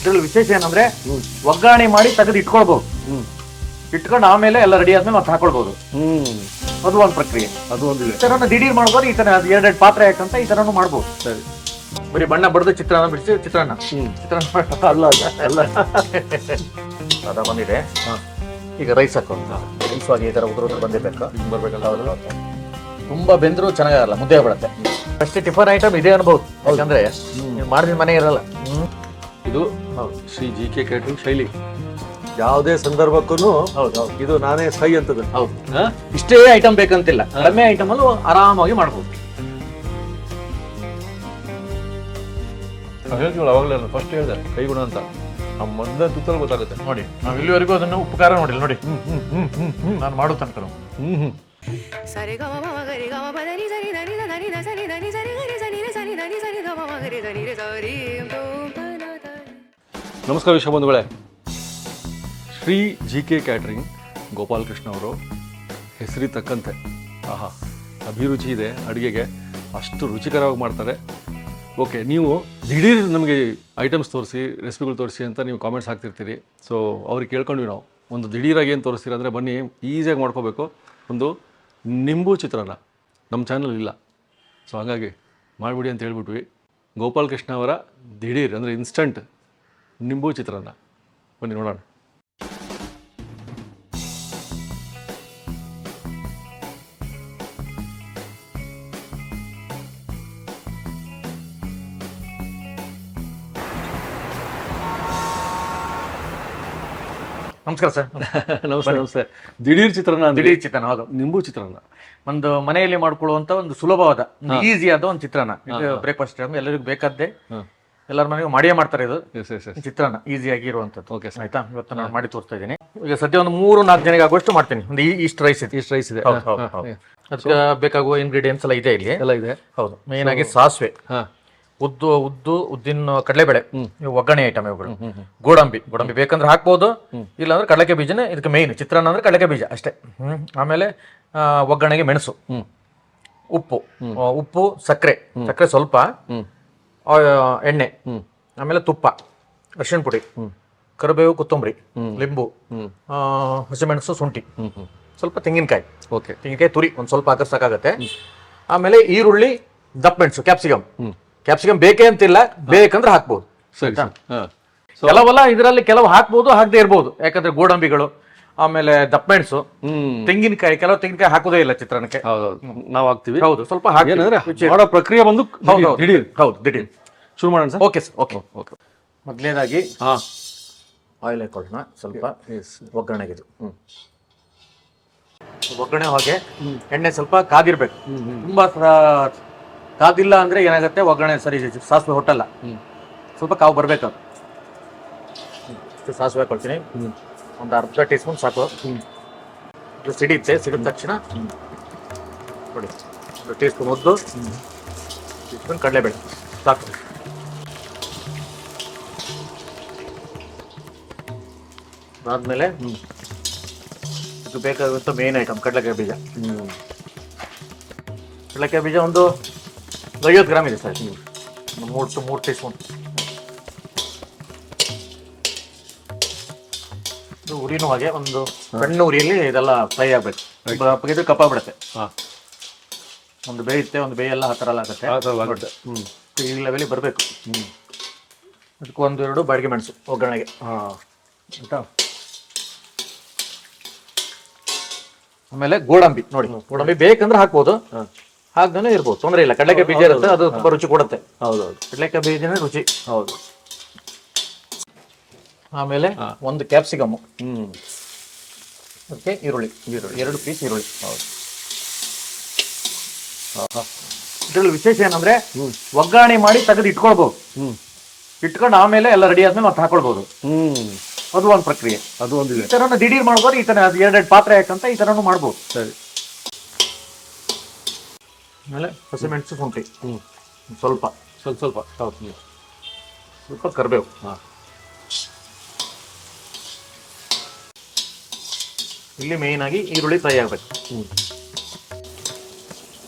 ಇದ್ರಲ್ಲಿ ವಿಶೇಷ ಏನಂದ್ರೆ ಒಗ್ಗರಣೆ ಮಾಡಿ ತೆಗೆದು ಇಟ್ಕೊಳ್ಬಹುದು. ಇಟ್ಕೊಂಡು ಆಮೇಲೆ ಎಲ್ಲ ರೆಡಿ ಆದ್ಮೇಲೆ ಮತ್ತೆ ಹಾಕೊಳ್ಬಹುದು. ಅದು ಒಂದು ಪ್ರಕ್ರಿಯೆ. ಅದು ಒಂದಿದೆ. ಈ ತರನ ದಿಢೀರ್ ಮಾಡ್ಬೋದು. ಈ ತರ ಎರಡೆರಡು ಪಾತ್ರೆ ಹಾಕಂತ ಈ ತರನು ಮಾಡ್ಬೋದು. ಸರಿ. ಬರೀ ಬಣ್ಣ ಬಡ್ದು ಚಿತ್ರಾನ್ನ ಬಿಡಿಸಿ ಚಿತ್ರಾನ್ನ ಅಲ್ಲ ಅಲ್ಲ ಅದ ಬಂದಿದೆ. ಈಗ ರೈಸ್ ಹಾಕೋದು ರೈಸ್ವಾಗಿ ಈ ತರ ಉದುರು ಬಂದಿರ್ಬೇಕು. ಬರ್ಬೇಕಲ್ಲ. ತುಂಬಾ ಬೆಂದ್ರು ಚೆನ್ನಾಗಲ್ಲ, ಮುದ್ದೆ ಆಗ್ಬಿಡತ್ತೆ. ಅಷ್ಟೇ ಟಿಫನ್ ಐಟಮ್ ಇದೆ ಅನ್ಬಹುದು. ಯಾಕಂದ್ರೆ ನೀವು ಮಾಡಿದ ಮನೆ ಇರಲ್ಲ. ಇದು ಶ್ರೀ ಜಿ.ಕೆ. ಕ್ಯಾಟರಿಂಗ್ ಶೈಲಿ. ಯಾವುದೇ ಸಂದರ್ಭಕ್ಕೂ ಇದು ನಾನೇ ಸೈ ಅಂತದ್ದು. ಹೌದು, ಇಷ್ಟೇ ಐಟಮ್ ಬೇಕಂತಿಲ್ಲ, ಕಡಿಮೆ ಐಟಮ್ ಅಲ್ಲೂ ಆರಾಮಾಗಿ ಮಾಡ್ಬೋದು. ಹೇಳ್ತೀವಲ್ಲ ಅವಾಗಲೇ ಫಸ್ಟ್ ಹೇಳಿದೆ ಕೈಗುಣ ಅಂತ. ಆ ಮೊದಲ ತುತ್ತಲ್ಲಿ ಗೊತ್ತಾಗುತ್ತೆ. ನೋಡಿ, ನಾವು ಇಲ್ಲಿವರೆಗೂ ಅದನ್ನು ಉಪಕಾರ ನೋಡಿಲ್ಲ. ನೋಡಿ ನಾನು ಮಾಡೋ ತನಕ ನಮಸ್ಕಾರ ವಿಶ್ವ ಬಂಧುಗಳೇ. ಶ್ರೀ ಜಿ.ಕೆ. ಕ್ಯಾಟರಿಂಗ್ ಗೋಪಾಲಕೃಷ್ಣ ಅವರು ಹೆಸರಿ ತಕ್ಕಂತೆ ಅಭಿರುಚಿ ಇದೆ ಅಡುಗೆಗೆ. ಅಷ್ಟು ರುಚಿಕರವಾಗಿ ಮಾಡ್ತಾರೆ. ಓಕೆ, ನೀವು ದಿಢೀರ್ ನಮಗೆ ಐಟಮ್ಸ್ ತೋರಿಸಿ, ರೆಸಿಪಿಗಳು ತೋರಿಸಿ ಅಂತ ನೀವು ಕಾಮೆಂಟ್ಸ್ ಹಾಕ್ತಿರ್ತೀರಿ. ಸೊ ಅವ್ರಿಗೆ ಕೇಳ್ಕೊಂಡ್ವಿ ನಾವು, ಒಂದು ದಿಢೀರಾಗಿ ಏನು ತೋರಿಸ್ತೀರ ಅಂದರೆ ಬನ್ನಿ ಈಸಿಯಾಗಿ ಮಾಡ್ಕೋಬೇಕು. ಒಂದು ನಿಂಬು ಚಿತ್ರಾನ್ನ ನಮ್ಮ ಚಾನಲ್ ಇಲ್ಲ, ಸೊ ಹಾಗಾಗಿ ಮಾಡಿಬಿಡಿ ಅಂತ ಹೇಳ್ಬಿಟ್ವಿ. ಗೋಪಾಲಕೃಷ್ಣ ಅವರ ದಿಢೀರ್ ಅಂದರೆ ಇನ್ಸ್ಟಂಟ್ ನಿಂಬು ಚಿತ್ರಾನ್ನ ಬನ್ನಿ ನೋಡೋಣ. ನಮಸ್ಕಾರ ಸರ್. ನಮಸ್ತೆ ನಮಸ್ತೆ. ದಿಢೀರ್ ಚಿತ್ರಾನ್ನ, ದಿಢೀರ್ ಚಿತ್ರಾನ್ನ, ಹೌದು, ನಿಂಬು ಚಿತ್ರಾನ್ನ. ಒಂದು ಮನೆಯಲ್ಲಿ ಮಾಡ್ಕೊಳ್ಳುವಂತ ಒಂದು ಸುಲಭವಾದ ಈಸಿಯಾದ ಒಂದು ಚಿತ್ರಾನ್ನ. ಬ್ರೇಕ್ಫಾಸ್ಟ್ ಟೈಮ್ ಎಲ್ಲರಿಗೂ ಬೇಕಾದ್ದೆ, ಎಲ್ಲರ ಮನೆಗೂ ಮಾಡಿಯೇ ಮಾಡ್ತಾರೆ ಇದು ಚಿತ್ರಾನ್ನ, ಈಸಿಯಾಗಿ ಇರುವಂತದ್ದು. ಓಕೆ, ಆಯ್ತಾ? ಇವತ್ತು ನಾನು ಮಾಡಿ ತೋರಿಸ್ತಾ ಇದ್ದೀನಿ. ಈಗ ಸದ್ಯ ಒಂದು 3-4 ಜನಕ್ಕೆ ಆಗುವಷ್ಟು ಮಾಡ್ತೀನಿ. ಒಂದು ಇಷ್ಟು ರೈಸ್ ಇದೆ. ಇಷ್ಟು ರೈಸ್ ಇದೆ. ಅದಕ್ಕೆ ಬೇಕಾಗುವ ಇಂಗ್ರೀಡಿಯೆಂಟ್ಸ್ ಎಲ್ಲ ಇದೆ ಇಲ್ಲಿ. ಎಲ್ಲ ಇದೆ. ಹೌದು, ಮೇನ್ ಆಗಿ ಸಾಸಿವೆ, ಉದ್ದಿನ ಕಡಲೆಬೇಳೆ, ಒಗ್ಗರಣೆ ಐಟಮ್ ಇವುಗಳು. ಗೋಡಂಬಿ ಬೇಕಂದ್ರೆ ಹಾಕ್ಬೋದು, ಇಲ್ಲಾಂದ್ರೆ ಕಡಲೆಕಾಯಿ ಬೀಜನೇ ಇದಕ್ಕೆ ಮೇನ್. ಚಿತ್ರಾನ್ನ ಅಂದ್ರೆ ಕಡಲೆಕಾಯಿ ಬೀಜ ಅಷ್ಟೇ. ಆಮೇಲೆ ಒಗ್ಗರಣೆಗೆ ಮೆಣಸು, ಉಪ್ಪು, ಸಕ್ಕರೆ ಸ್ವಲ್ಪ, ಎಣ್ಣೆ, ಆಮೇಲೆ ತುಪ್ಪ, ಅರಿಶಿಣ ಪುಡಿ, ಕರಿಬೇವು, ಕೊತ್ತಂಬರಿ, ಲಿಂಬು, ಹಸಿಮೆಣಸು, ಶುಂಠಿ, ಸ್ವಲ್ಪ ತೆಂಗಿನಕಾಯಿ. ಓಕೆ, ತೆಂಗಿನಕಾಯಿ ತುರಿ ಒಂದು ಸ್ವಲ್ಪ ಹಾಕಿದ್ರೆ ಸಾಕಾಗತ್ತೆ. ಆಮೇಲೆ ಈರುಳ್ಳಿ, ದಪ್ಪ ಮೆಣಸು, ಕ್ಯಾಪ್ಸಿಕಮ್ ಬೇಕೇ ಅಂತಿಲ್ಲ, ಬೇಕಂದ್ರೆ ಹಾಕ್ಬೋದು. ಕೆಲವೆಲ್ಲ ಇದರಲ್ಲಿ ಕೆಲವು ಹಾಕ್ಬೋದು, ಹಾಕದೇ ಇರ್ಬೋದು. ಯಾಕಂದ್ರೆ ಗೋಡಂಬಿಗಳು, ಆಮೇಲೆ ದಪ್ಪ ಮೆಣಸು, ತೆಂಗಿನಕಾಯಿ, ಕೆಲವು ತೆಂಗಿನಕಾಯಿ ಹಾಕೋದೇ ಇಲ್ಲ ಚಿತ್ರಾನ್ನಕ್ಕೆ. ನಾವು ಹಾಕ್ತಿವಿ. ಹೌದು, ಸ್ವಲ್ಪ ಹಾಕಿ. ಮಾಡೋ ಪ್ರಕ್ರಿಯೆ ಬಂದು ದಿಢೀರ್. ಹೌದು, ದಿಢೀರ್. ಶುರು ಮಾಡೋಣ ಸರ್. Okay sir, okay. ಮೊದಲನೇದಾಗಿ ಆಯಿಲ್ ಹಾಕೊಳ್ಳೋಣ ಸ್ವಲ್ಪ. ಒಗ್ಗರಣೆಗೆ ಒಗ್ಗರಣೆ ಹಾಗೆ ಎಣ್ಣೆ ಸ್ವಲ್ಪ ಕಾದಿರ್ಬೇಕು. ತುಂಬಾ ಕಾದಿಲ್ಲ ಅಂದ್ರೆ ಏನಾಗುತ್ತೆ, ಒಗ್ಗರಣೆ ಸರಿ ಸಾಸಿವೆ ಹೊಟ್ಟಲ್ಲ. ಸ್ವಲ್ಪ ಕಾವು ಬರ್ಬೇಕು. ಸಾಸಿವೆ ಹಾಕೊಳ್ತೀನಿ, ಒಂದು ಅರ್ಧ ಟೀ ಸ್ಪೂನ್ ಸಾಕು. ಸಿಡಿದ ತಕ್ಷಣ ನೋಡಿ, ಒಂದು ಟೀ ಸ್ಪೂನ್ ಉದ್ದು, ಟೀ ಸ್ಪೂನ್ ಕಡಲೆಬೇಳೆ ಸಾಕು. ಅದಾದ್ಮೇಲೆ ಇದು ಬೇಕಾಗುವಂತ ಮೇನ್ ಐಟಮ್ ಕಡಲೆಕಾಯಿ ಬೀಜ. ಕಡಲೆಕಾಯಿ ಬೀಜ ಒಂದು 50 ಗ್ರಾಮ್ ಇದೆ ಸರ್. 3 tea spoon. ಉರಿನೂ ಹಾಗೆ ಒಂದು ಸಣ್ಣ ಉರಿಯಲ್ಲಿ ಇದೆಲ್ಲ ಫ್ರೈ ಆಗ್ಬೇಕು. ಇದು ಕಪ್ಪಾಗ್ಬಿಡುತ್ತೆ. ಒಂದು ಬೇಯುತ್ತೆ, ಒಂದು ಬೇಯೆಲ್ಲ ಆ ಥರ ಎಲ್ಲ ಆಗುತ್ತೆ. ಈ ಲೆವೆಲಿ ಬರಬೇಕು. ಅದಕ್ಕೆ 1-2 ಬಾಡಿಗೆ ಮೆಣಸು ಒಗ್ಗರಣೆಗೆ. ಆಯ್ತಾ? ಆಮೇಲೆ ಗೋಡಂಬಿ ನೋಡಿ, ಗೋಡಂಬಿ ಬೇಕಂದ್ರೆ ಹಾಕ್ಬೋದು, ಹಾಕ್ದೇ ಇರ್ಬೋದು, ತೊಂದರೆ ಇಲ್ಲ. ಕಡಲೆಕಾಯಿ ಬೀಜ ಇರುತ್ತೆ, ಅದು ತುಂಬಾ ರುಚಿ ಕೊಡುತ್ತೆ. ಹೌದೌದು, ಕಡಲೆಕಾಯಿ ಬೀಜನೇ ರುಚಿ. ಹೌದು. ಆಮೇಲೆ ಒಂದು ಕ್ಯಾಪ್ಸಿಕಮ್, ಅದಕ್ಕೆ ಈರುಳ್ಳಿ 2 ಪೀಸ್ ಈರುಳ್ಳಿ. ಹೌದು. ಇದ್ರಲ್ಲಿ ವಿಶೇಷ ಏನಂದ್ರೆ ಒಗ್ಗರಣೆ ಮಾಡಿ ತೆಗೆದು ಇಟ್ಕೊಳ್ಬಹುದು. ಇಟ್ಕೊಂಡು ಆಮೇಲೆ ಎಲ್ಲ ರೆಡಿ ಆದ್ಮೇಲೆ ಮತ್ತೆ ಹಾಕೊಳ್ಬಹುದು. ಅದು ಒಂದು ಪ್ರಕ್ರಿಯೆ. ಅದು ಒಂದಿದೆ. ಈ ತರನ ದಿಢೀರ್ ಮಾಡ್ಬೋದು. ಈ ತರ 2 ಪಾತ್ರೆ ಹಾಕಂತ ಈ ತರನು ಮಾಡ್ಬೋದು. ಸರಿ. ಆಮೇಲೆ ಹಸಿಮೆಣಸು, ಶುಂಠಿ ಸ್ವಲ್ಪ. ಹೌದು, ಸ್ವಲ್ಪ ಕರಿಬೇವು. ಇಲ್ಲಿ ಮೇನ್ ಆಗಿ ಈರುಳ್ಳಿ ಫ್ರೈ ಆಗ್ಬೇಕು.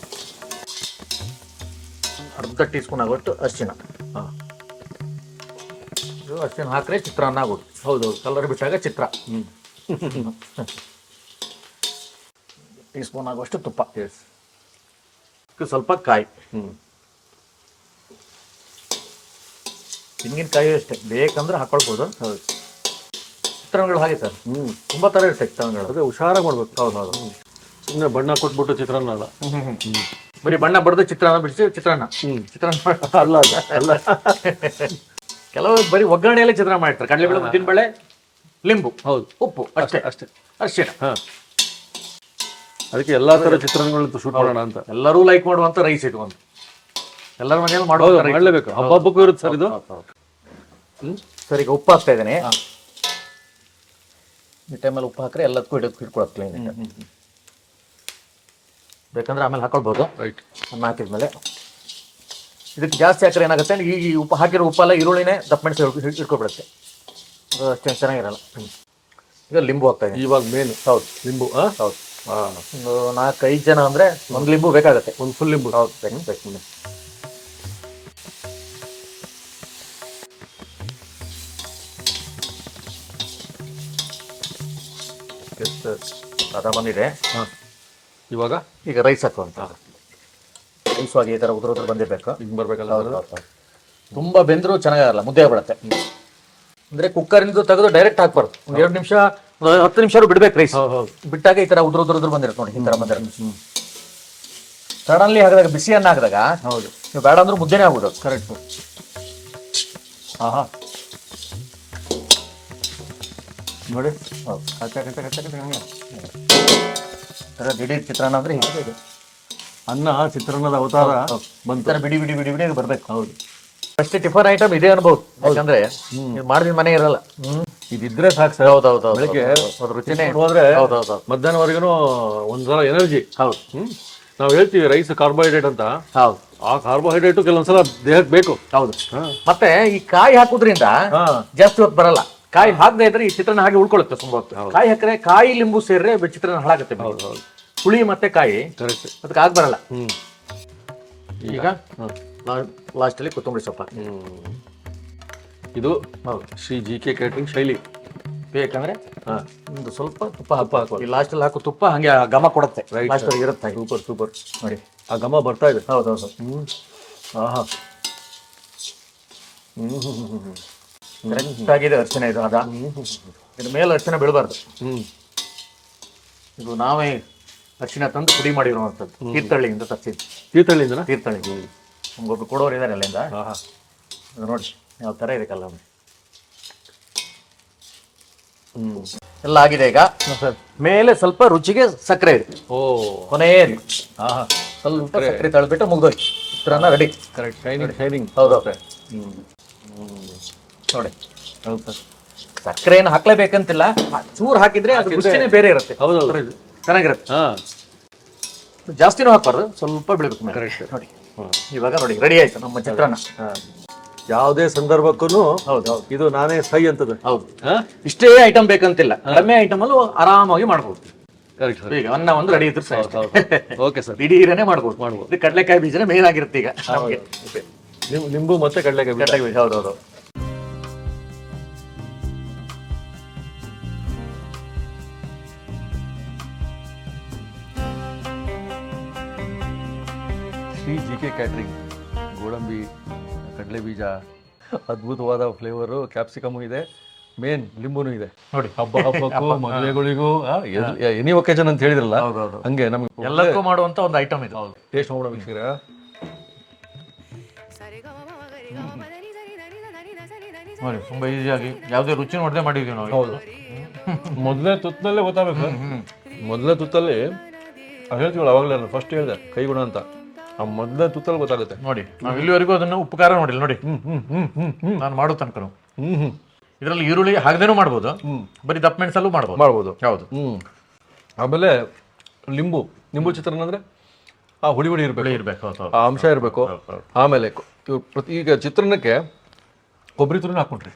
ಅರ್ಧ ಟೀ ಸ್ಪೂನ್ ಆಗುವಷ್ಟು ಅರಿಶಿಣ, ಇದು ಅಷ್ಟೇನು ಹಾಕ್ರೆ ಚಿತ್ರಾನ್ನ ಆಗೋದು. ಹೌದು ಕಲರ್ ಬಿಟ್ಟಾಗ ಚಿತ್ರ. ಟೀ ಸ್ಪೂನ್ ಆಗುವಷ್ಟು ತುಪ್ಪ. ಎಸ್. ಸ್ವಲ್ಪ ಕಾಯಿ. ತೆಂಗಿನಕಾಯಿ ಅಷ್ಟೇ, ಬೇಕಂದ್ರೆ ಹಾಕೊಳ್ಬೋದು. ಹೌದು. ಚಿತ್ರಾನ್ನಗಳು ಹಾಗೆ ಸರ್, ತುಂಬಾ ತರ ಇರ್ತದೆ ಚಿತ್ರಾನ್ನಗಳು. ಅದೇ ಹುಷಾರಾಗಿ ಮಾಡ್ಬೇಕು. ಹೌದು ಹೌದು. ಸುಮ್ಮನೆ ಬಣ್ಣ ಕೊಟ್ಬಿಟ್ಟು ಚಿತ್ರಾನ್ನ ಅಲ್ಲ. ಬರೀ ಬಣ್ಣ ಬಡ್ದು ಚಿತ್ರಾನ್ನ ಬಿಡಿಸಿ ಚಿತ್ರಾನ್ನ ಅಲ್ಲ ಅಲ್ಲ. ಕೆಲವು ಬರೀ ಒಗ್ಗರಣೆಯಲ್ಲೇ ಚಿತ್ರಾನ್ನ ಮಾಡಿರ್ತಾರೆ. ಕಡಲೆಬೇಳೆ, ಉದ್ದಿನಬೇಳೆ, ಲಿಂಬು, ಹೌದು, ಉಪ್ಪು ಅಷ್ಟೇ ಅಷ್ಟೇ. ಅರಿಶಿಣ. ಅದಕ್ಕೆ ಎಲ್ಲಾ ತರ ಚಿತ್ರಾನ್ನಗಳನ್ನ ಶೂಟ್ ಮಾಡೋಣ ಅಂತ. ಎಲ್ಲರೂ ಲೈಕ್ ಮಾಡುವಂತ ರೈಸ್ ಇದು ಒಂದು. ಎಲ್ಲರ ಮನೆಯಲ್ಲಿ ಮಾಡೋದು ಮಾಡ್ಲೇಬೇಕು, ಹಬ್ಬ ಹಬ್ಬಕ್ಕೂ ಇರುತ್ತೆ ಸರ್ ಇದು. ಸರ್ ಈಗ ಉಪ್ಪು ಹಾಕ್ತಾ ಇದ್ದೇನೆ. ಈ ಟೈಮಲ್ಲಿ ಉಪ್ಪು ಹಾಕ್ರೆ ಎಲ್ಲದಕ್ಕೂ ಹಿಡ್ಕೊಳತ್ ಕ್ಲೀನ್. ಬೇಕಂದ್ರೆ ಆಮೇಲೆ ಹಾಕೊಳ್ಬೋದು. ರೈಟ್. ಅನ್ನ ಹಾಕಿದ್ಮೇಲೆ ಇದಕ್ಕೆ ಜಾಸ್ತಿ ಹಾಕಿದ್ರೆ ಏನಾಗುತ್ತೆ, ಈ ಉಪ್ಪು ಹಾಕಿರೋ ಉಪ್ಪೆಲ್ಲ ಈರುಳ್ಳಿನೇ ದಪ್ಪ ಮೆಣಸು ಹಿಡ್ಕೊಬಿಡುತ್ತೆ. ಅದು ಅಷ್ಟೇನು ಚೆನ್ನಾಗಿರಲ್ಲ. ಈಗ ಲಿಂಬು ಹಾಕ್ತಾ ಇದ್ದೀನಿ ಇವಾಗ ಮೇನ್. ಹೌದು, ಲಿಂಬು. ಹೌದು. ಒಂದು 4-5 ಜನ ಅಂದ್ರೆ ಒಂದು ಲಿಂಬು ಬೇಕಾಗತ್ತೆ. ಒಂದು ಫುಲ್ ಲಿಂಬು. ಹೌದು, ಬೇಕು. ಅದ ಬಂದಿದೆ. ಇವಾಗ ಈಗ ರೈಸ್ ಹಾಕುವಂತ. ರೈಸ್ವಾಗಿ ಈ ಥರ ಉದುರು ಬಂದಿರಬೇಕು. ಹಿಂಗೆ ಬರ್ಬೇಕಲ್ಲ. ತುಂಬ ಬೆಂದರೂ ಚೆನ್ನಾಗಾಗಲ್ಲ, ಮುದ್ದೆ ಆಗ್ಬಿಡತ್ತೆ. ಅಂದರೆ ಕುಕ್ಕರಿಂದ ತೆಗೆದು ಡೈರೆಕ್ಟ್ ಹಾಕ್ಬಾರ್ದು. ಒಂದು 2 ನಿಮಿಷ, 10 ನಿಮಿಷ ಬಿಡ್ಬೇಕು ರೈಸ್. ಬಿಟ್ಟಾಗ ಈ ಥರ ಉದುರು ಬಂದಿರುತ್ತೆ ನೋಡಿ, ಈ ಥರ ಬಂದಿರುತ್ತೆ. ಸಡನ್ಲಿ ಹಾಕಿದಾಗ, ಬಿಸಿಯನ್ನ ಹಾಕಿದಾಗ ಹೌದು, ನೀವು ಬೇಡ ಅಂದ್ರೂ ಮುದ್ದೆನೇ ಆಗ್ಬಿಡೋದು. ಕರೆಕ್ಟ್. ನೋಡಿ, ಹೌದು. ದಿಢೀರ್ ಚಿತ್ರಾನ್ನ ಅಂದ್ರೆ ಹೀಗೆ ಅನ್ನ ಚಿತ್ರಾನ್ನದ ಅವತಾರ ಬಂತ. ಬಿಡಿ ಬಿಡಿ ಬಿಡಿ ಬಿಡಿ ಬರಬೇಕು. ಹೌದು. ಫಸ್ಟ್ ಟಿಫನ್ ಐಟಮ್ ಇದೆ ಅನ್ಬೋದು. ಯಾಕಂದ್ರೆ ಮಾಡಿದ ಮನೆ ಇರಲ್ಲ. ಇದಿದ್ರೆ ಸಾಕು ಸರ್. ಹೌದೌದು. ಬೆಳಗ್ಗೆ ರುಚಿನೇ ಹೋದ್ರೆ ಹೌದೌದು. ಮಧ್ಯಾಹ್ನವರೆಗೂ ಒಂದ್ಸಲ ಎನರ್ಜಿ. ಹೌದು. ನಾವು ಹೇಳ್ತೀವಿ ರೈಸ್ ಕಾರ್ಬೋಹೈಡ್ರೇಟ್ ಅಂತ. ಹೌದು. ಆ ಕಾರ್ಬೋಹೈಡ್ರೇಟ್ ಕೆಲವೊಂದ್ಸಲ ದೇಹಕ್ಕೆ ಬೇಕು. ಹೌದು. ಮತ್ತೆ ಈ ಕಾಯಿ ಹಾಕುದ್ರಿಂದ ಜಾಸ್ತಿ ಹೊತ್ತು ಬರಲ್ಲ. ಕಾಯಿ ಹಾಕದೇ ಇದ್ರೆ ಈ ಚಿತ್ರಾನ್ನ ಹಾಗೆ ಉಳ್ಕೊಳ್ಳುತ್ತೆ ತುಂಬಾ ಹೊತ್ತು. ಕಾಯಿ ಹಾಕಿದ್ರೆ ಕಾಯಿ ಲಿಂಬು ಸೇರಿದ್ರೆ ಚಿತ್ರಾನ್ನ ಹಾಳಾಗುತ್ತೆ. ಹುಳಿ ಮತ್ತೆ ಕಾಯಿ ಕರೆಕ್ಟ್, ಅದಕ್ಕೆ ಆಗ ಬರಲ್ಲ. ಈಗ ಲಾಸ್ಟ್ ಅಲ್ಲಿ ಕೊತ್ತಂಬರಿ ಸೊಪ್ಪ. ಇದು ಶ್ರೀ JK ಕ್ಯಾಟರಿಂಗ್ ಶೈಲಿ. ಬೇಕಂದ್ರೆ ಒಂದು ಸ್ವಲ್ಪ ತುಪ್ಪ ಹಾಕುವ. ಈ ಲಾಸ್ಟ್ ಅಲ್ಲಿ ಹಾಕೋ ತುಪ್ಪ ಹಂಗೆ ಘಮ ಕೊಡುತ್ತೆ. ಲಾಸ್ಟ್ ಅಲ್ಲಿ ಇರುತ್ತೆ. Super super. ನೋಡಿ, ಆ ಘಮ ಬರ್ತಾ ಇದೆ. ಹೌದೌದು. ಆಹಾ, ಕರೆಕ್ಟ್ ಆಗಿದೆ ಅರ್ಚನೆ. ಇದು ಅದ ಇದ್ರ ಮೇಲೆ ಅರ್ಚನೆ ಬೀಳಬಾರ್ದು. ಇದು ನಾವೇ ಅರ್ಶಿನ ತಂದು ಪುಡಿ ಮಾಡಿರುವಂಥದ್ದು. ತೀರ್ಥಹಳ್ಳಿಯಿಂದ ತರಿಸಿದ್ದು. ತೀರ್ಥಹಳ್ಳಿಯಿಂದ. ತೀರ್ಥಹಳ್ಳಿ ನಮ್ಗೊಬ್ರು ಕೊಡೋರು ಇದ್ದಾರೆ ಅಲ್ಲಿಂದ. ಇದು ನೋಡಿ ಯಾವ ಥರ ಇದೆ ಕಲ್ಲ. ಎಲ್ಲ ಆಗಿದೆ. ಈಗ ಮೇಲೆ ಸ್ವಲ್ಪ ರುಚಿಗೆ ಸಕ್ಕರೆ ಇದೆ. ಓ, ಕೊನೆಯಲ್ಲಿ ಸ್ವಲ್ಪ ಸಕ್ಕರೆ ತಳ್ಬಿಟ್ಟು ಮುಗ್ದೋಯ್ತು. ಚಿತ್ರಾನ್ನ ರೆಡಿ. ಕರೆಕ್ಟ್. ಶೈನಿಂಗ್. ಹೌದು. ನೋಡಿ, ಸಕ್ಕರೆ ಏನು ಹಾಕ್ಲೇಬೇಕಂತಿಲ್ಲ. ಚೂರು ಹಾಕಿದ್ರೆ ಅದು ರುಚಿನೇ ಬೇರೆ ಇರುತ್ತೆ. ಹೌದು, ಚೆನ್ನಾಗಿರುತ್ತೆ. ಜಾಸ್ತಿನೂ ಹಾಕ್ಬಾರ್ದು, ಸ್ವಲ್ಪ ಬೀಳ್ಬೇಕು. ಕರೆಕ್ಟ್. ನೋಡಿ, ಇವಾಗ ನೋಡಿ ರೆಡಿ ಆಯ್ತು ನಮ್ಮ ಚಿತ್ರಾನ್ನ. ಯಾವುದೇ ಸಂದರ್ಭಕ್ಕೂ ಹೌದು ಇದು ನಾನೇ ಸೈ ಅಂತದ್ದು. ಹೌದು. ಇಷ್ಟೇ ಐಟಮ್ ಬೇಕಂತಿಲ್ಲ, ಕಡಿಮೆ ಐಟಮ್ ಅಲ್ಲೂ ಆರಾಮಾಗಿ ಮಾಡ್ಬೋದು. ಕರೆಕ್ಟ್. ಈಗ ಅನ್ನ ಒಂದು ರೆಡಿ ಇದ್ರೆ ಓಕೆ ಸರ್. ದಿಢೀರನೇ ಮಾಡ್ಬೋದು. ಇದು ಕಡಲೆಕಾಯಿ ಬೀಜನೇ ಮೇನ್ ಆಗಿರುತ್ತೆ ಈಗ. ನಿಂಬು ಮತ್ತೆ ಕಡಲೆಕಾಯಿ ಬೀಜ. ಹೌದೌದು. Shri JK catering. ಗೋಡಂಬಿ, ಕಡಲೆ ಬೀಜ, ಅದ್ಭುತವಾದ ಫ್ಲೇವರು. ಕ್ಯಾಪ್ಸಿಕಮು ಇದೆ, ಮೇನ್ ಲಿಂಬುನು ಇದೆ. ನೋಡಿ, ಹಬ್ಬ ಹಬ್ಬಕ್ಕೂ ಮದುವೆಗಳಿಗೂ ಎನಿ ಒಕೇಶನ್ ಅಂತ ಹೇಳಿದ್ರಲ್ಲ, ಹಂಗೆ ನಮ್ಗೆ ಎಲ್ಲಕ್ಕೂ ಮಾಡುವಂತ ಒಂದು ಐಟಮ್ ಇದು. ಟೇಸ್ಟ್ ಮಾಡೋಣ ವೀಕ್ಷಕರ. ನೋಡಿ, ತುಂಬಾ ಈಸಿಯಾಗಿ ಯಾವುದೇ ರುಚಿ ನೋಡದೆ ಮಾಡಿದ್ವಿ ನಾವು. ಹೌದು. ಮೊದಲನೇ ತುತ್ತಲ್ಲೇ ಗೊತ್ತಾಗಬೇಕು. ಮೊದಲನೇ ತುತ್ತಲ್ಲಿ ಹೇಳ್ತೀವಲ್ಲ, ಅವಾಗಲೇ ಫಸ್ಟ್ ಹೇಳಿದೆ ಕೈಗುಣ ಅಂತ. ಆ ಮೊದಲನೇ ತುತ್ತಲ್ಲಿ ಗೊತ್ತಾಗುತ್ತೆ. ನೋಡಿ, ನಾವು ಇಲ್ಲಿವರೆಗೂ ಅದನ್ನು ಉಪ್ಪು ಖಾರ ನೋಡಿಲ್ಲ. ನೋಡಿ, ನಾನು ಮಾಡೋ ತನಕ ಇದರಲ್ಲಿ ಈರುಳ್ಳಿ ಹಾಕದೇನೂ ಮಾಡ್ಬೋದು, ಬರೀ ದಪ್ಪ ಮೆಣಸಲ್ಲೂ ಮಾಡ್ಬೋದು. ಹೌದು. ಆಮೇಲೆ ನಿಂಬು ಚಿತ್ರಾನ್ನ ಅಂದ್ರೆ ಆ ಹುಳಿ ಇರಬೇಕು, ಆ ಅಂಶ ಇರಬೇಕು. ಆಮೇಲೆ ಈಗ ಚಿತ್ರಾನ್ನಕ್ಕೆ ಕೊಬ್ಬರಿ ತುರಿನ ಹಾಕೊಂಡ್ರಿ,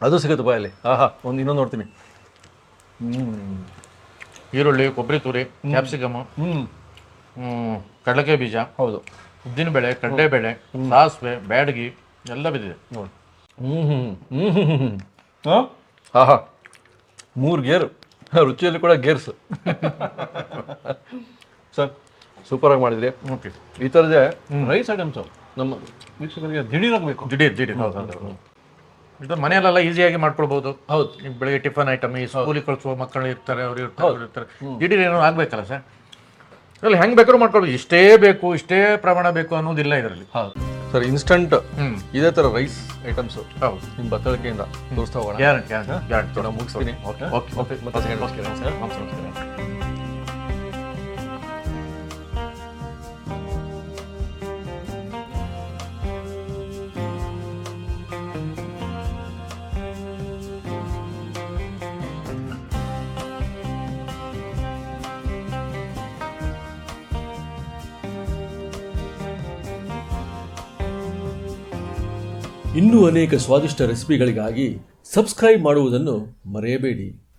ಅದು ಸಿಗುತ್ತೆ ಬಾಯಲ್ಲಿ. ಒಂದು ಇನ್ನೊಂದು ನೋಡ್ತೀನಿ. ಈರುಳ್ಳಿ, ಕೊಬ್ಬರಿ ತುರಿ, ಕ್ಯಾಪ್ಸಿಕಮ್, ಕಡಲೆಕಾಯಿ ಬೀಜ, ಹೌದು, ಉದ್ದಿನ ಬೇಳೆ, ಕಡಲೆ ಬೇಳೆ, ಸಾಸಿವೆ, ಬ್ಯಾಡಗಿ ಎಲ್ಲ ಬಿದ್ದಿದೆ ನೋಡಿ. ಆಹಾ 3 ಗೇರು ರುಚಿಯಲ್ಲಿ ಕೂಡ ಗೇರ್ಸ್ ಸರ್ ಸೂಪರಾಗಿ ಮಾಡಿದ್ರಿ. ಓಕೆ, ಈ ಥರದೇ ರೈಸ್ ಐಟಮ್ಸು ನಮ್ಮ ವೀಕ್ಷಕರಿಗೆ ದಿಢೀರಾಗಬೇಕು. ದಿಢೀರ್ ಹೌದು. ಇದು ಮನೆಯಲ್ಲೆಲ್ಲ ಈಸಿಯಾಗಿ ಮಾಡ್ಕೊಳ್ಬಹುದು. ಹೌದು, ಈಗ ಬೆಳಿಗ್ಗೆ ಟಿಫನ್ ಐಟಮ್, ಈ ಸ್ಕೂಲಿಗೆ ಕಳಿಸುವ ಮಕ್ಕಳು ಇರ್ತಾರೆ, ಅವ್ರು ಇರ್ತಾರೆ, ದಿಢೀರ್ ಏನೋ ಆಗ್ಬೇಕಲ್ಲ ಸರ್. ಇದ್ರಲ್ಲಿ ಹೆಂಗ್ ಬೇಕಾದ್ರೂ ಮಾಡ್ಕೊಳ್ಬೋದು. ಇಷ್ಟೇ ಬೇಕು, ಇಷ್ಟೇ ಪ್ರಮಾಣ ಬೇಕು ಅನ್ನೋದಿಲ್ಲ ಇದರಲ್ಲಿ. ಹೌದು ಸರ್. ಇನ್ಸ್ಟಂಟ್ ಇದೇ ಥರ ರೈಸ್ ಐಟಮ್ಸು ಹೌದು, ನಿಮ್ಮ ಬತ್ತಳಿಕೆಯಿಂದ ತೋರಿಸ್ತಾ ಹೋಗೋಣ. ಗ್ಯಾರಂಟಿ. ನಾನು ಮುಗಿಸ್ತೀನಿ. ಓಕೆ. ನಮಸ್ಕಾರ. ಇನ್ನೂ ಅನೇಕ ಸ್ವಾದಿಷ್ಟ ರೆಸಿಪಿಗಳಿಗಾಗಿ ಸಬ್ಸ್ಕ್ರೈಬ್ ಮಾಡುವುದನ್ನು ಮರೆಯಬೇಡಿ.